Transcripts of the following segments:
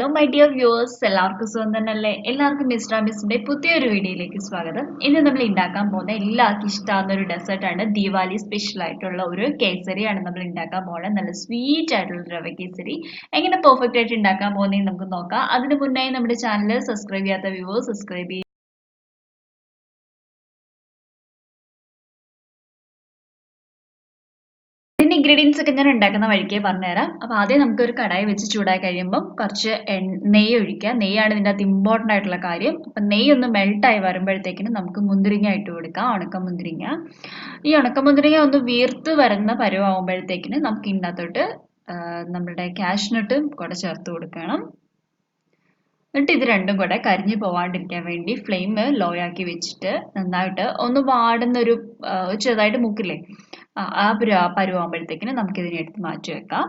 Hello my dear viewers, എല്ലാവർക്കും സുഖം തന്നെയല്ലേ? എല്ലാവർക്കും മിസ്ന്റെ പുതിയൊരു വീഡിയോയിലേക്ക് സ്വാഗതം. ഇന്ന് നമ്മൾ ഉണ്ടാക്കാൻ പോകുന്ന എല്ലാവർക്കും ഇഷ്ടമാകുന്ന ഒരു ഡെസേർട്ട് ആണ് ദീപാവലി സ്പെഷ്യൽ ആയിട്ടുള്ള ഒരു കേസരിയാണ് നമ്മൾ ഉണ്ടാക്കാൻ പോകുന്നത്. നല്ല സ്വീറ്റ് ആയിട്ടുള്ള റവ കേസരി. എങ്ങനെ പെർഫെക്റ്റ് ആയിട്ട് ഉണ്ടാക്കാൻ പോകുന്നതെന്ന് നമുക്ക് നോക്കാം. അതിനു മുന്നേ നമ്മുടെ ചാനൽ സബ്സ്ക്രൈബ് ചെയ്യാത്ത വ്യൂവേഴ്സ് സബ്സ്ക്രൈബ് ചെയ്യുക. ഇതിന്റെ ഇൻഗ്രീഡിയൻസ് ഒക്കെ ഞാൻ ഉണ്ടാക്കുന്ന വഴിക്ക് പറഞ്ഞുതരാം. അപ്പൊ ആദ്യം നമുക്ക് ഒരു കടായി വെച്ച് ചൂടായി കഴിയുമ്പോൾ കുറച്ച് നെയ്യ് ഒഴിക്കുക. നെയ്യാണ് ഇതിന്റെ അകത്ത് ഇമ്പോർട്ടന്റ് ആയിട്ടുള്ള കാര്യം. അപ്പൊ നെയ്യ് ഒന്ന് മെൽട്ടായി വരുമ്പോഴത്തേക്കിനും നമുക്ക് മുന്തിരിങ്ങ ഇട്ട് കൊടുക്കാം. ഉണക്കമുന്തിരിങ്ങ. ഈ ഉണക്കമുന്തിരിങ്ങ ഒന്ന് വീർത്ത് വരുന്ന പരുവാകുമ്പോഴത്തേക്കിനും നമുക്ക് ഇതിനകത്തോട്ട് നമ്മുടെ കാഷ്നട്ടും കൂടെ ചേർത്ത് കൊടുക്കണം. എന്നിട്ട് ഇത് രണ്ടും കൂടെ കരിഞ്ഞു പോവാണ്ടിരിക്കാൻ വേണ്ടി ഫ്ലെയിം ലോ ആക്കി വെച്ചിട്ട് നന്നായിട്ട് ഒന്ന് വാടുന്നൊരു ചെറുതായിട്ട് മൂക്കില്ലേ ആ പരുവാകുമ്പോഴത്തേക്കിനും നമുക്കിതിനെ എടുത്ത് മാറ്റി വെക്കാം.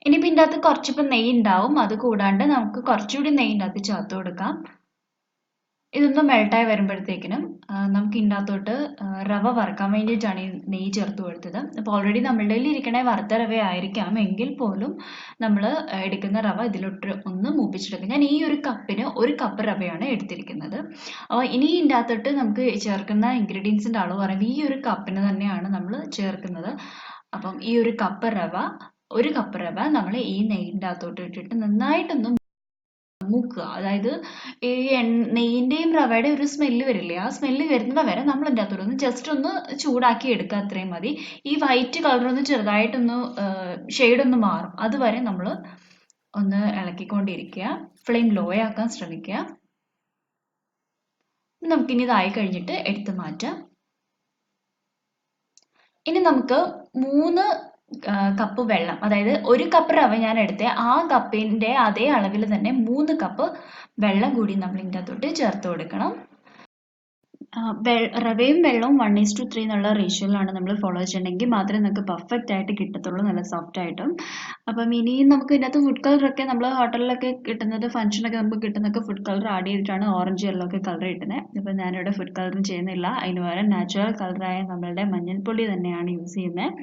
ഇനിയിപ്പോൾ ഇതിൻ്റെ അകത്ത് കുറച്ചിപ്പോൾ നെയ്യ് ഉണ്ടാവും. അത് കൂടാണ്ട് നമുക്ക് കുറച്ചുകൂടി നെയ്യ് ഇതിൻ്റെ അകത്ത് ചേർത്ത് കൊടുക്കാം. ഇതൊന്ന് മെൽട്ടായി വരുമ്പോഴത്തേക്കിനും നമുക്ക് ഇതിൻ്റെ അകത്തോട്ട് റവ വറുക്കാൻ വേണ്ടിയിട്ടാണ് ഈ നെയ്യ് ചേർത്ത് കൊടുത്തത്. അപ്പോൾ ഓൾറെഡി നമ്മളുടെ കയ്യിൽ ഇരിക്കണ വറുത്ത റവ ആയിരിക്കാം, എങ്കിൽ പോലും നമ്മൾ എടുക്കുന്ന റവ ഇതിലോട്ട് ഒന്ന് മൂപ്പിച്ചെടുക്കും. ഞാൻ ഈ ഒരു കപ്പിന് 1 കപ്പ് റവയാണ് എടുത്തിരിക്കുന്നത്. അപ്പോൾ ഇനി ഇതിൻ്റെ അകത്തോട്ട് നമുക്ക് ചേർക്കുന്ന ഇൻഗ്രീഡിയൻസിൻ്റെ അളവ് പറയുമ്പോൾ ഈ ഒരു കപ്പിന് തന്നെയാണ് നമ്മൾ ചേർക്കുന്നത്. അപ്പം ഈ ഒരു കപ്പ് റവ 1 കപ്പ് റവ നമ്മൾ ഈ നെയ്യിൻ്റെ അകത്തോട്ട് ഇട്ടിട്ട് നന്നായിട്ടൊന്ന് മൂക്കുക. അതായത് ഈ നെയ്യിന്റെയും റവയുടെയും ഒരു സ്മെല്ല് വരില്ലേ, ആ സ്മെല്ല് വരുന്നത് വരെ നമ്മൾ ഇതിൻ്റെ അകത്തോട്ട് ജസ്റ്റ് ഒന്ന് ചൂടാക്കി എടുക്കുക. അത്രയും മതി. ഈ വൈറ്റ് കളർ ഒന്ന് ചെറുതായിട്ടൊന്ന് ഷെയ്ഡ് ഒന്ന് മാറും, അതുവരെ നമ്മൾ ഒന്ന് ഇളക്കിക്കൊണ്ടിരിക്കുക. ഫ്ലെയിം ലോ ആക്കാൻ ശ്രമിക്കുക. നമുക്കിനി ഇതായി കഴിഞ്ഞിട്ട് എടുത്ത് മാറ്റാം. ഇനി നമുക്ക് 3 കപ്പ് വെള്ളം, അതായത് 1 കപ്പ് റവ ഞാൻ എടുത്തേ, ആ കപ്പിന്റെ അതേ അളവിൽ തന്നെ 3 കപ്പ് വെള്ളം കൂടി നമ്മൾ ഇതിൻ്റെ അകത്തോട്ട് ചേർത്ത് കൊടുക്കണം. റവയും വെള്ളവും 1:3 എന്നുള്ള റേഷ്യോയിലാണ് നമ്മൾ ഫോളോ ചെയ്യണമെങ്കിൽ മാത്രമേ നമുക്ക് പെർഫെക്റ്റ് ആയിട്ട് കിട്ടത്തുള്ളൂ, നല്ല സോഫ്റ്റ് ആയിട്ടും. അപ്പം ഇനിയും നമുക്ക് ഇതിനകത്ത് ഫുഡ് കളറൊക്കെ നമ്മൾ ഹോട്ടലിലൊക്കെ കിട്ടുന്നത്, ഫംഗ്ഷനൊക്കെ നമുക്ക് കിട്ടുന്നൊക്കെ ഫുഡ് കളർ ആഡ് ചെയ്തിട്ടാണ് ഓറഞ്ച് യെല്ലോ ഒക്കെ കളർ കിട്ടുന്നത്. അപ്പം ഞാനിവിടെ ഫുഡ് കളറും ചെയ്യുന്നില്ല. അതിന് പകരം നാച്ചുറൽ കളറായ നമ്മളുടെ മഞ്ഞൾപ്പൊടി തന്നെയാണ് യൂസ് ചെയ്യുന്നത്.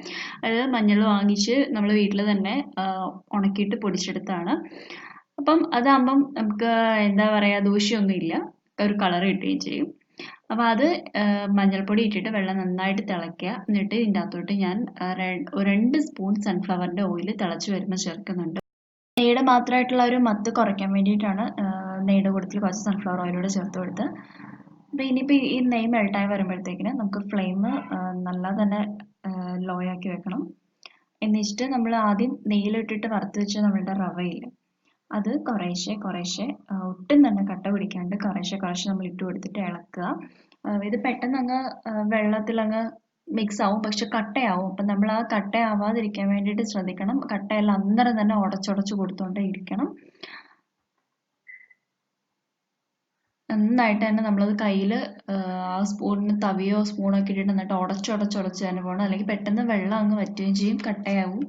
അതായത് മഞ്ഞൾ വാങ്ങിച്ച് നമ്മൾ വീട്ടിൽ തന്നെ ഉണക്കിയിട്ട് പൊടിച്ചെടുത്താണ്. അപ്പം അതാകുമ്പം നമുക്ക് എന്താ പറയുക, ദൂഷ്യമൊന്നുമില്ല, ഒരു കളർ കിട്ടുകയും ചെയ്യും. അപ്പോൾ അത് മഞ്ഞൾപ്പൊടി ഇട്ടിട്ട് വെള്ളം നന്നായിട്ട് തിളയ്ക്കുക. എന്നിട്ട് ഇതിൻ്റെ അകത്തോട്ട് ഞാൻ 2 സ്പൂൺ സൺഫ്ലവറിൻ്റെ ഓയിൽ തിളച്ച് വരുമ്പോൾ ചേർക്കുന്നുണ്ട്. നെയ്യുടെ മാത്രമായിട്ടുള്ള ഒരു മത്ത് കുറയ്ക്കാൻ വേണ്ടിയിട്ടാണ് നെയ്യുടെ കൂട്ടത്തിൽ കുറച്ച് സൺഫ്ലവർ ഓയിലൂടെ ചേർത്ത് കൊടുത്ത്. അപ്പോൾ ഇനിയിപ്പോൾ ഈ നെയ്യ് മെൽട്ടായി വരുമ്പോഴത്തേക്കിന് നമുക്ക് ഫ്ലെയിം നല്ല തന്നെ ലോ ആക്കി വെക്കണം. എന്നിട്ട് നമ്മൾ ആദ്യം നെയ്യിലിട്ടിട്ട് വറുത്ത് വെച്ച നമ്മളുടെ റവയില്ലേ, അത് കുറേശ്ശെ ഒട്ടും തന്നെ കട്ട പിടിക്കാണ്ട് കുറേശ്ശെ നമ്മൾ ഇട്ട് കൊടുത്തിട്ട് ഇളക്കുക. ഇത് പെട്ടെന്ന് അങ്ങ് വെള്ളത്തിൽ അങ്ങ് മിക്സ് ആവും, പക്ഷെ കട്ടയാവും. അപ്പം നമ്മൾ ആ കട്ടയാവാതിരിക്കാൻ വേണ്ടിയിട്ട് ശ്രദ്ധിക്കണം. കട്ടയെല്ലാം അന്നേരം തന്നെ ഉടച്ചുടച്ച് കൊടുത്തുകൊണ്ടേ ഇരിക്കണം. നന്നായിട്ട് തന്നെ നമ്മളത് കയ്യിൽ ആ സ്പൂണിന് തവിയോ സ്പൂണൊക്കെ ഇട്ടിട്ട് നന്നായിട്ട് ഉടച്ച് തന്നെ പോകണം, അല്ലെങ്കിൽ പെട്ടെന്ന് വെള്ളം അങ്ങ് വറ്റുകയും ചെയ്യും, കട്ടയാവും.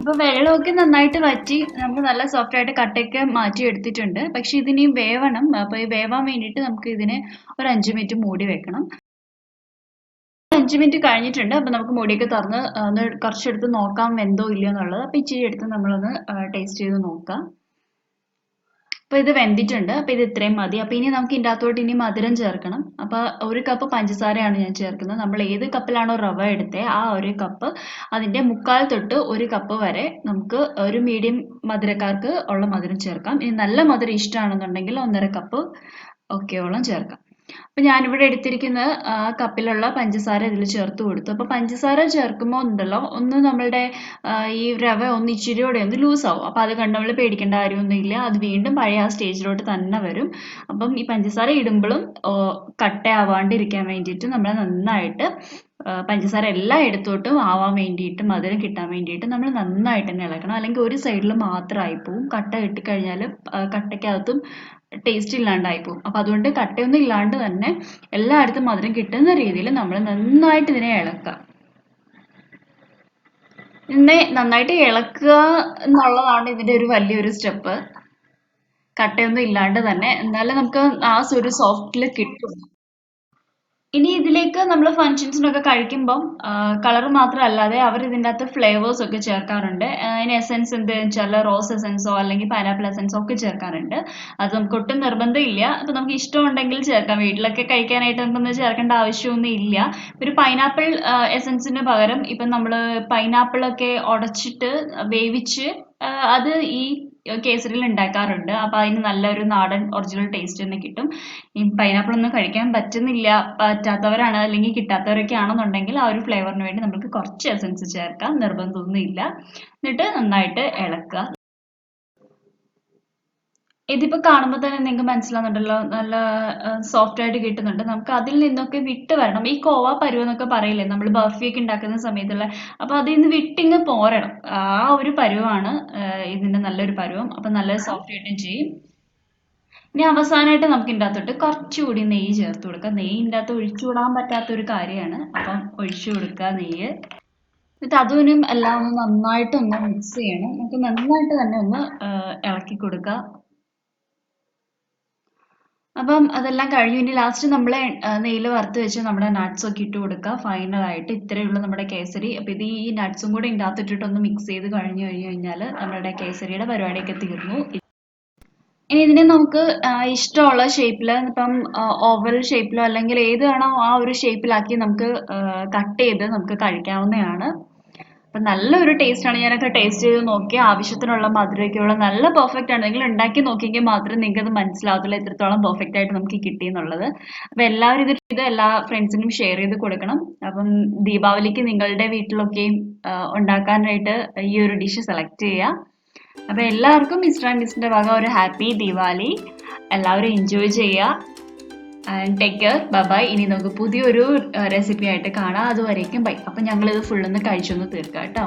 അപ്പോൾ വെള്ളമൊക്കെ നന്നായിട്ട് വറ്റി നമുക്ക് നല്ല സോഫ്റ്റ് ആയിട്ട് കട്ടയൊക്കെ മാറ്റി എടുത്തിട്ടുണ്ട്. പക്ഷെ ഇതിനി വേവണം. അപ്പോൾ ഈ വേവാൻ വേണ്ടിയിട്ട് നമുക്ക് ഇതിനെ ഒരു 5 മിനിറ്റ് മൂടി വെക്കണം. 5 മിനിറ്റ് കഴിഞ്ഞിട്ടുണ്ട്. അപ്പോൾ നമുക്ക് മൂടിയൊക്കെ തുറന്ന് ഒന്ന് കുറച്ചെടുത്ത് നോക്കാം വെന്തോ ഇല്ലയോ എന്നുള്ളത്. അപ്പോൾ ഇച്ചിരി എടുത്ത് നമ്മളൊന്ന് ടേസ്റ്റ് ചെയ്ത് നോക്കാം. അപ്പോൾ ഇത് വെന്തിട്ടുണ്ട്. അപ്പോൾ ഇത് ഇത്രയും മതി. അപ്പോൾ ഇനി നമുക്ക് ഇതിൻ്റെ അകത്തോട്ട് ഇനി മധുരം ചേർക്കണം. അപ്പോൾ 1 കപ്പ് പഞ്ചസാരയാണ് ഞാൻ ചേർക്കുന്നത്. നമ്മൾ ഏത് കപ്പിലാണോ റവ എടുത്തത് ആ 1 കപ്പ് അതിൻ്റെ 1/4 തൊട്ട് 1 കപ്പ് വരെ നമുക്ക് ഒരു മീഡിയം മധുരക്കാർക്ക് ഉള്ള മധുരം ചേർക്കാം. ഇനി നല്ല മധുരം ഇഷ്ടമാണെന്നുണ്ടെങ്കിൽ 1.5 കപ്പ് ഒക്കെയോളം ചേർക്കാം. അപ്പോൾ ഞാനിവിടെ എടുത്തിരിക്കുന്ന ആ കപ്പിലുള്ള പഞ്ചസാര ഇതിൽ ചേർത്ത് കൊടുത്തു. അപ്പോൾ പഞ്ചസാര ചേർക്കുമ്പോൾ ഉണ്ടല്ലോ, ഒന്ന് നമ്മളുടെ ഈ റവ ഒന്ന് ഇച്ചിരിയോടെ ഒന്ന് ലൂസാവും. അപ്പോൾ അത് കണ്ട് നമ്മൾ പേടിക്കേണ്ട കാര്യമൊന്നുമില്ല. അത് വീണ്ടും പഴയ ആ സ്റ്റേജിലോട്ട് തന്നെ വരും. അപ്പം ഈ പഞ്ചസാര ഇടുമ്പോഴും കട്ടയാവാണ്ടിരിക്കാൻ വേണ്ടിയിട്ട് നമ്മൾ നന്നായിട്ട് പഞ്ചസാര എല്ലായിടത്തോട്ടും ആവാൻ വേണ്ടിയിട്ട്, മധുരം കിട്ടാൻ വേണ്ടിയിട്ട് നമ്മൾ നന്നായിട്ട് തന്നെ ഇളക്കണം. അല്ലെങ്കിൽ ഒരു സൈഡിൽ മാത്രമായി പോവും. കട്ട കിട്ടിക്കഴിഞ്ഞാൽ കട്ടയ്ക്കകത്തും ടേസ്റ്റ് ഇല്ലാണ്ടായി പോകും. അപ്പോൾ അതുകൊണ്ട് കട്ടയൊന്നും ഇല്ലാണ്ട് തന്നെ എല്ലായിടത്തും മധുരം കിട്ടുന്ന രീതിയിൽ നമ്മൾ നന്നായിട്ട് ഇതിനെ ഇളക്കുക. നന്നായിട്ട് ഇളക്കുക എന്നുള്ളതാണ് ഇതിന്റെ ഒരു വലിയൊരു സ്റ്റെപ്പ്. കട്ടയൊന്നും ഇല്ലാണ്ട് തന്നെ, എന്നാലും നമുക്ക് ആ ഒരു സോഫ്റ്റില് കിട്ടും. ഇനി ഇതിലേക്ക് നമ്മൾ ഫംഗ്ഷൻസിനൊക്കെ കഴിക്കുമ്പം കളർ മാത്രമല്ലാതെ അവർ ഇതിൻ്റെ അകത്ത് ഫ്ലേവേഴ്സ് ഒക്കെ ചേർക്കാറുണ്ട്. അതിന് എസെൻസ് എന്ത് വെച്ചാൽ റോസ് എസെൻസോ അല്ലെങ്കിൽ പൈനാപ്പിൾ എസെൻസോ ഒക്കെ ചേർക്കാറുണ്ട്. അത് നമുക്ക് ഒട്ടും നിർബന്ധമില്ല. അപ്പൊ നമുക്ക് ഇഷ്ടമുണ്ടെങ്കിൽ ചേർക്കാം. വീട്ടിലൊക്കെ കഴിക്കാനായിട്ട് നമുക്കൊന്നും ചേർക്കേണ്ട ആവശ്യമൊന്നും ഇല്ല. ഒരു പൈനാപ്പിൾ എസെൻസിന് പകരം ഇപ്പം നമ്മൾ പൈനാപ്പിൾ ഒക്കെ ഉടച്ചിട്ട് വേവിച്ച് അത് ഈ കേസരിയിൽ ഉണ്ടാക്കാറുണ്ട്. അപ്പൊ അതിന് നല്ലൊരു നാടൻ ഒറിജിനൽ ടേസ്റ്റ് തന്നെ കിട്ടും. ഈ പൈനാപ്പിൾ ഒന്നും കഴിക്കാൻ പറ്റാത്തവരാണ് അല്ലെങ്കിൽ കിട്ടാത്തവരൊക്കെ ആണെന്നുണ്ടെങ്കിൽ ആ ഒരു ഫ്ലേവറിന് വേണ്ടി നമുക്ക് കുറച്ച് എസൻസ് ചേർക്കാം, നിർബന്ധമൊന്നും ഇല്ല. എന്നിട്ട് നന്നായിട്ട് ഇളക്കുക. ഇതിപ്പോ കാണുമ്പോൾ തന്നെ നിങ്ങൾക്ക് മനസ്സിലാവുന്നുണ്ടല്ലോ, നല്ല സോഫ്റ്റ് ആയിട്ട് കിട്ടുന്നുണ്ട്. നമുക്ക് അതിൽ നിന്നൊക്കെ വിട്ട് വരണം. ഈ കോവ പരുവം എന്നൊക്കെ പറയില്ലേ നമ്മൾ ബർഫിയൊക്കെ ഉണ്ടാക്കുന്ന സമയത്തുള്ള, അപ്പൊ അതിൽ നിന്ന് വിട്ടിങ്ങ് പോരണം. ആ ഒരു പരുവാണ് ഇതിന്റെ നല്ലൊരു പരുവം. അപ്പൊ നല്ല സോഫ്റ്റ് ആയിട്ടും ചെയ്യും. ഇനി അവസാനമായിട്ട് നമുക്ക് ഇതിൻ്റെ അകത്തോട്ട് കുറച്ചുകൂടി നെയ്യ് ചേർത്ത് കൊടുക്കാം. നെയ്യ് ഇതിൻ്റെ അകത്ത് ഒഴിച്ചു വിടാൻ പറ്റാത്ത ഒരു കാര്യമാണ്. അപ്പം ഒഴിച്ചു കൊടുക്കുക നെയ്യ്. എന്നിട്ട് അതിനും എല്ലാം ഒന്ന് നന്നായിട്ട് ഒന്ന് മിക്സ് ചെയ്യണം. നമുക്ക് നന്നായിട്ട് തന്നെ ഒന്ന് ഇളക്കി കൊടുക്കുക. അപ്പം അതെല്ലാം കഴിഞ്ഞു. ഇനി ലാസ്റ്റ് നമ്മൾ നെയ്യിൽ വറുത്ത് വെച്ച് നമ്മുടെ നട്ട്സ് ഒക്കെ ഇട്ട് കൊടുക്കുക. ഫൈനൽ ആയിട്ട് ഇത്രയേ ഉള്ളൂ നമ്മുടെ കേസരി. അപ്പൊ ഇത് ഈ നട്ട്സും കൂടെ ഇതിൻ്റെ അകത്ത് ഇട്ടിട്ട് ഒന്ന് മിക്സ് ചെയ്ത് കഴിഞ്ഞാൽ നമ്മുടെ കേസരിയുടെ പരിപാടിയൊക്കെ തീർന്നു. ഇനി ഇതിനെ നമുക്ക് ഇഷ്ടമുള്ള ഷേപ്പിൽ, ഇപ്പം ഓവൽ ഷേപ്പിലോ അല്ലെങ്കിൽ ഏതാണോ ആ ഒരു ഷേപ്പിലാക്കി നമുക്ക് കട്ട് ചെയ്ത് നമുക്ക് കഴിക്കാവുന്നതാണ്. അപ്പം നല്ലൊരു ടേസ്റ്റ് ആണ്. ഞാനൊക്കെ ടേസ്റ്റ് ചെയ്ത് നോക്കി, ആവശ്യത്തിനുള്ള മധുരമൊക്കെയുള്ള നല്ല പെർഫെക്റ്റ് ആണ്. നിങ്ങൾ ഉണ്ടാക്കി നോക്കിയെങ്കിൽ മാത്രമേ നിങ്ങൾക്ക് അത് മനസ്സിലാവത്തുള്ളൂ എത്രത്തോളം പെർഫെക്റ്റ് ആയിട്ട് നമുക്ക് കിട്ടിയെന്നുള്ളത്. അപ്പം എല്ലാവരും ഇത് എല്ലാ ഫ്രണ്ട്സിനും ഷെയർ ചെയ്ത് കൊടുക്കണം. അപ്പം ദീപാവലിക്ക് നിങ്ങളുടെ വീട്ടിലൊക്കെയും ഉണ്ടാക്കാനായിട്ട് ഈ ഒരു ഡിഷ് സെലക്ട് ചെയ്യുക. അപ്പൊ എല്ലാവർക്കും മിസ്റ്റർ ആൻഡ് മിസ്സിന്റെ വക ഒരു ഹാപ്പി ദിവാലി. എല്ലാവരും എൻജോയ് ചെയ്യുക. Take care, bye. ഇനി നമുക്ക് പുതിയൊരു റെസിപ്പി ആയിട്ട് കാണാം. അതുവരേക്കും ബൈ. അപ്പൊ ഞങ്ങൾ ഇത് ഫുള്ളൊന്ന് കഴിച്ചൊന്ന് തീർക്കാം കേട്ടോ.